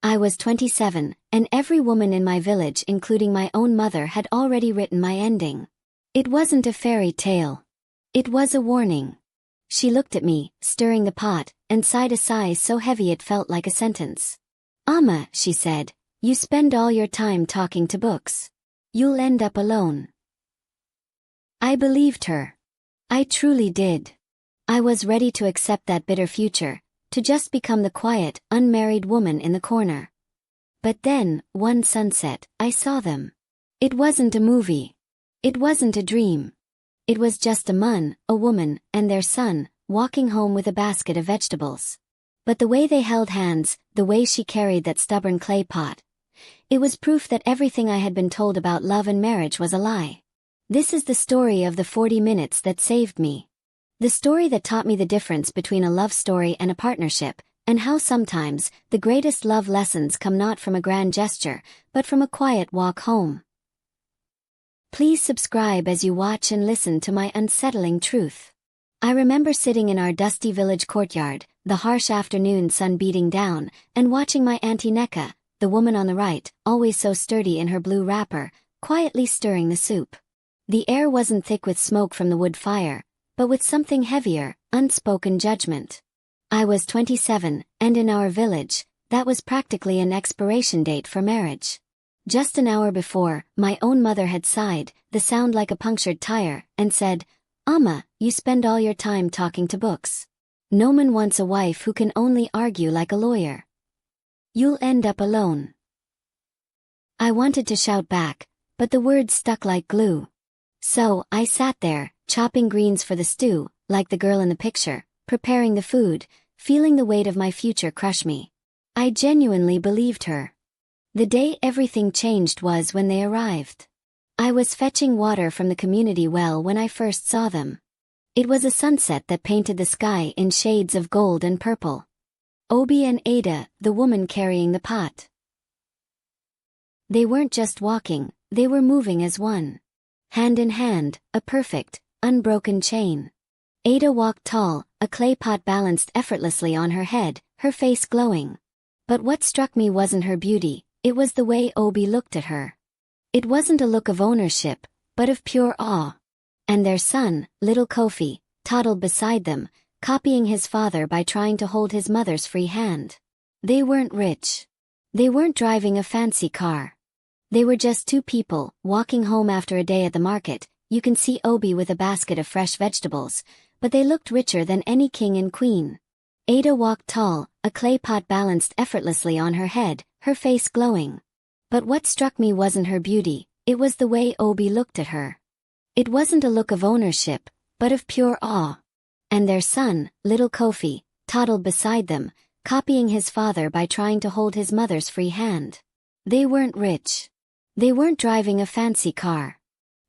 I was 27, and every woman in my village, including my own mother, had already written my ending. It wasn't a fairy tale. It was a warning. She looked at me, stirring the pot, and sighed a sigh so heavy it felt like a sentence. "Amma," she said, "you spend all your time talking to books. You'll end up alone." I believed her. I truly did. I was ready to accept that bitter future, to just become the quiet, unmarried woman in the corner. But then, one sunset, I saw them. It wasn't a movie. It wasn't a dream. It was just a woman, and their son, walking home with a basket of vegetables. But the way they held hands, the way she carried that stubborn clay pot, it was proof that everything I had been told about love and marriage was a lie. This is the story of the 40 minutes that saved me. The story that taught me the difference between a love story and a partnership, and how sometimes the greatest love lessons come not from a grand gesture, but from a quiet walk home. Please subscribe as you watch and listen to my unsettling truth. I remember sitting in our dusty village courtyard, the harsh afternoon sun beating down, and watching my Auntie Neka, the woman on the right, always so sturdy in her blue wrapper, quietly stirring the soup. The air wasn't thick with smoke from the wood fire, but with something heavier, unspoken judgment. I was 27, and in our village, that was practically an expiration date for marriage. Just an hour before, my own mother had sighed, the sound like a punctured tire, and said, "Amma, you spend all your time talking to books. No man wants a wife who can only argue like a lawyer. You'll end up alone." I wanted to shout back, but the words stuck like glue. So, I sat there, chopping greens for the stew, like the girl in the picture, preparing the food, feeling the weight of my future crush me. I genuinely believed her. The day everything changed was when they arrived. I was fetching water from the community well when I first saw them. It was a sunset that painted the sky in shades of gold and purple. Obi and Ada, the woman carrying the pot. They weren't just walking, they were moving as one. Hand in hand, a perfect, unbroken chain. Ada walked tall, a clay pot balanced effortlessly on her head, her face glowing. But what struck me wasn't her beauty, it was the way Obi looked at her. It wasn't a look of ownership, but of pure awe. And their son, little Kofi, toddled beside them, copying his father by trying to hold his mother's free hand. They weren't rich. They weren't driving a fancy car. They were just two people, walking home after a day at the market. You can see Obi with a basket of fresh vegetables, but they looked richer than any king and queen. Ada walked tall, a clay pot balanced effortlessly on her head, her face glowing. But what struck me wasn't her beauty, it was the way Obi looked at her. It wasn't a look of ownership, but of pure awe. And their son, little Kofi, toddled beside them, copying his father by trying to hold his mother's free hand. They weren't rich. They weren't driving a fancy car.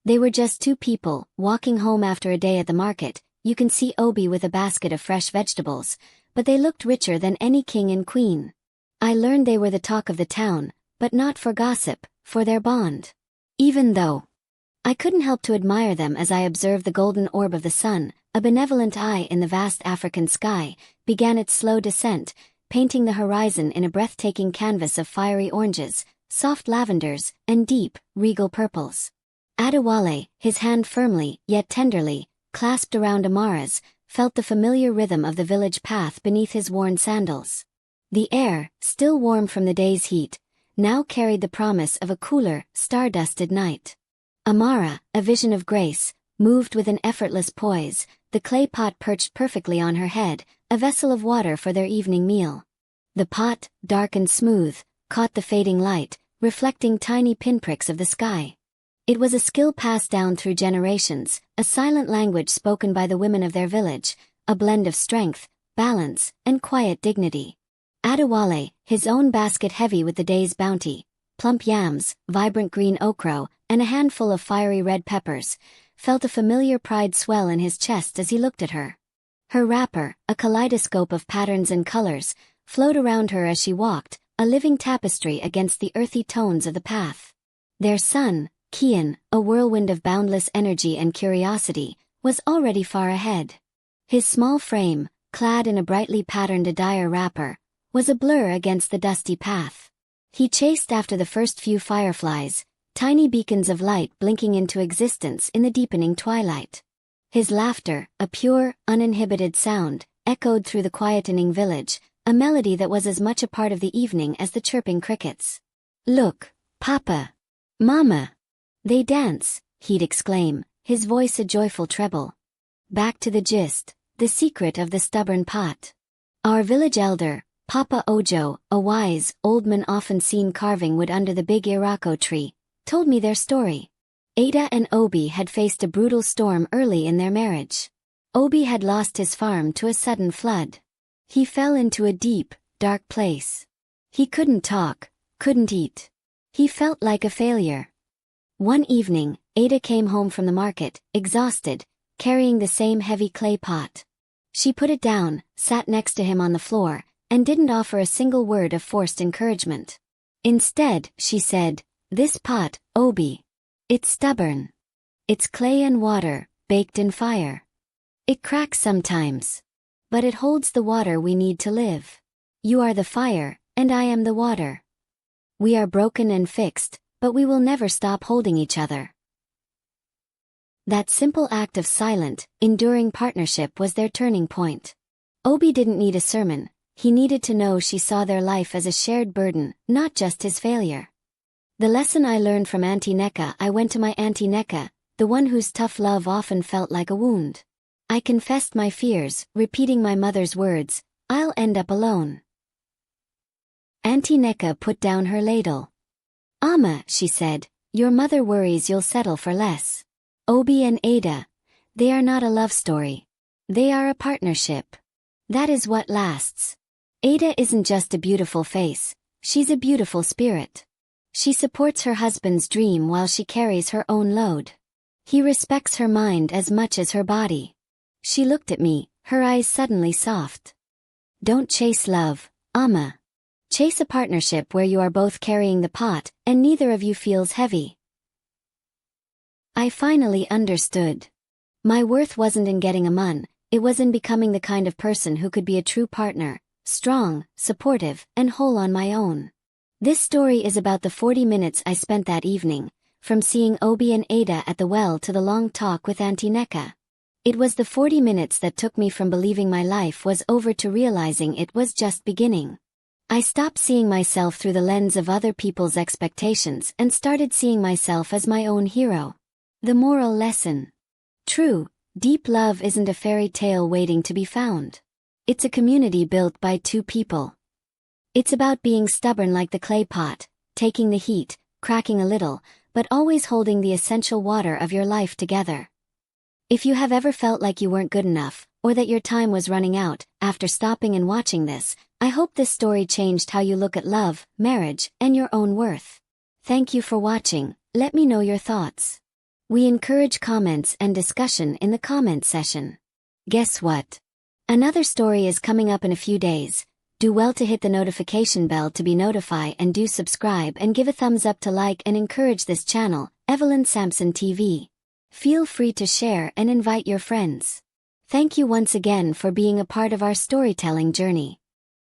They were just two people, walking home after a day at the market. You can see Obi with a basket of fresh vegetables, but they looked richer than any king and queen. I learned they were the talk of the town, but not for gossip, for their bond. Even though I couldn't help to admire them as I observed the golden orb of the sun, a benevolent eye in the vast African sky, began its slow descent, painting the horizon in a breathtaking canvas of fiery oranges, soft lavenders, and deep, regal purples. Adewale, his hand firmly, yet tenderly, clasped around Amara's, felt the familiar rhythm of the village path beneath his worn sandals. The air, still warm from the day's heat, now carried the promise of a cooler, star-dusted night. Amara, a vision of grace, moved with an effortless poise, the clay pot perched perfectly on her head, a vessel of water for their evening meal. The pot, dark and smooth, caught the fading light, reflecting tiny pinpricks of the sky. It was a skill passed down through generations, a silent language spoken by the women of their village, a blend of strength, balance, and quiet dignity. Adewale, his own basket heavy with the day's bounty, plump yams, vibrant green okra, and a handful of fiery red peppers, felt a familiar pride swell in his chest as he looked at her. Her wrapper, a kaleidoscope of patterns and colors, flowed around her as she walked, a living tapestry against the earthy tones of the path. Their son, Kian, a whirlwind of boundless energy and curiosity, was already far ahead. His small frame, clad in a brightly patterned Adire wrapper, was a blur against the dusty path. He chased after the first few fireflies, tiny beacons of light blinking into existence in the deepening twilight. His laughter, a pure, uninhibited sound, echoed through the quietening village, a melody that was as much a part of the evening as the chirping crickets. "Look, Papa! Mama! They dance," he'd exclaim, his voice a joyful treble. Back to the gist, the secret of the stubborn pot. Our village elder, Papa Ojo, a wise, old man often seen carving wood under the big Irako tree, told me their story. Ada and Obi had faced a brutal storm early in their marriage. Obi had lost his farm to a sudden flood. He fell into a deep, dark place. He couldn't talk, couldn't eat. He felt like a failure. One evening, Ada came home from the market, exhausted, carrying the same heavy clay pot. She put it down, sat next to him on the floor, and didn't offer a single word of forced encouragement. Instead, she said, "This pot, Obi. It's stubborn. It's clay and water, baked in fire. It cracks sometimes. But it holds the water we need to live. You are the fire, and I am the water. We are broken and fixed, but we will never stop holding each other." That simple act of silent, enduring partnership was their turning point. Obi didn't need a sermon, he needed to know she saw their life as a shared burden, not just his failure. The lesson I learned from Auntie Neka, I went to my Auntie Neka, the one whose tough love often felt like a wound. I confessed my fears, repeating my mother's words, "I'll end up alone." Auntie Neka put down her ladle. "Amma," she said, "your mother worries you'll settle for less. Obi and Ada, they are not a love story. They are a partnership. That is what lasts. Ada isn't just a beautiful face, she's a beautiful spirit. She supports her husband's dream while she carries her own load. He respects her mind as much as her body." She looked at me, her eyes suddenly soft. "Don't chase love, Amma. Chase a partnership where you are both carrying the pot, and neither of you feels heavy." I finally understood. My worth wasn't in getting a man, it was in becoming the kind of person who could be a true partner, strong, supportive, and whole on my own. This story is about the 40 minutes I spent that evening, from seeing Obi and Ada at the well to the long talk with Auntie Neka. It was the 40 minutes that took me from believing my life was over to realizing it was just beginning. I stopped seeing myself through the lens of other people's expectations and started seeing myself as my own hero. The moral lesson. True, deep love isn't a fairy tale waiting to be found. It's a community built by two people. It's about being stubborn like the clay pot, taking the heat, cracking a little, but always holding the essential water of your life together. If you have ever felt like you weren't good enough, or that your time was running out, after stopping and watching this, I hope this story changed how you look at love, marriage, and your own worth. Thank you for watching. Let me know your thoughts. We encourage comments and discussion in the comments section. Guess what? Another story is coming up in a few days. Do well to hit the notification bell to be notified, and do subscribe and give a thumbs up to like and encourage this channel, Evelyn Sampson TV. Feel free to share and invite your friends. Thank you once again for being a part of our storytelling journey.